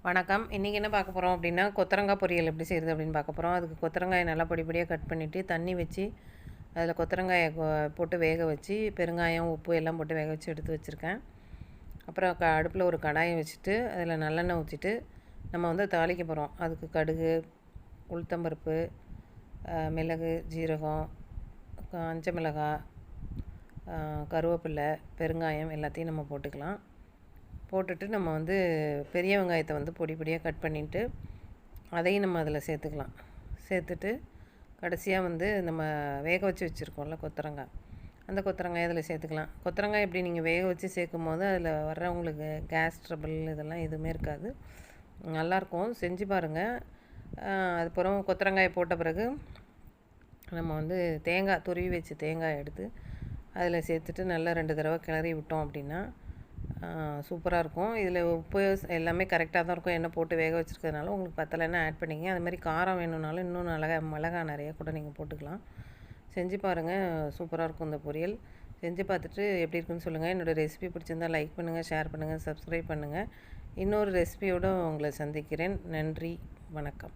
வணக்கம். இன்றைக்கி என்ன பார்க்க போகிறோம் அப்படின்னா, கொத்தவரங்காய் பொரியல் எப்படி செய்கிறது அப்படின்னு பார்க்க போகிறோம். அதுக்கு கொத்தவரங்காயை நல்லா பொடி பொடியாக கட் பண்ணிவிட்டு தண்ணி வச்சு அதில் கொத்தவரங்காயை போட்டு வேக வச்சு பெருங்காயம், உப்பு எல்லாம் போட்டு வேக வச்சு எடுத்து வச்சுருக்கேன். அப்புறம் அடுப்பில் ஒரு கடாயை வச்சுட்டு அதில் நல்லெண்ணெய் ஊற்றிட்டு நம்ம வந்து தாளிக்க போகிறோம். அதுக்கு கடுகு, உளுத்தம்பருப்பு, மிளகு, ஜீரகம், காஞ்ச மிளகாய், கருவேப்பிலை, பெருங்காயம் எல்லாத்தையும் நம்ம போட்டுக்கலாம். போட்டுட்டு நம்ம வந்து பெரிய வெங்காயத்தை வந்து பொடி பொடியாக கட் பண்ணிவிட்டு அதையும் நம்ம அதில் சேர்த்துக்கலாம். சேர்த்துட்டு கடைசியாக வந்து நம்ம வேக வச்சு வச்சுருக்கோம்ல கொத்தவரங்காய், அந்த கொத்தவரங்காய் அதில் சேர்த்துக்கலாம். கொத்தவரங்காய் எப்படி நீங்கள் வேக வச்சு சேர்க்கும் போது அதில் வர்றவங்களுக்கு கேஸ் ட்ரபிள் இதெல்லாம் எதுவுமே இருக்காது, நல்லாயிருக்கும். செஞ்சு பாருங்கள். அதுக்கப்புறம் கொத்தவரங்காயை போட்ட பிறகு நம்ம வந்து தேங்காய் துருவி வச்சு தேங்காய் எடுத்து அதில் சேர்த்துட்டு நல்லா 2 தடவை கிளறி விட்டோம் அப்படின்னா சூப்பராக இருக்கும். இதில் உப்பு எல்லாமே கரெக்டாக தான் இருக்கும். எண்ணெய் போட்டு வேக வச்சுருக்கிறதுனால உங்களுக்கு பத்தலைன்னா ஆட் பண்ணிங்க. அதுமாதிரி காரம் வேணும்னாலும் இன்னும் மிளகா நிறையா கூட நீங்கள் போட்டுக்கலாம். செஞ்சு பாருங்கள், சூப்பராக இருக்கும் இந்த பொரியல். செஞ்சு பார்த்துட்டு எப்படி இருக்குன்னு சொல்லுங்கள். என்னோடய ரெசிபி பிடிச்சிருந்தால் லைக் பண்ணுங்கள், ஷேர் பண்ணுங்கள், சப்ஸ்கிரைப் பண்ணுங்கள். இன்னொரு ரெசிபியோடு உங்களை சந்திக்கிறேன். நன்றி, வணக்கம்.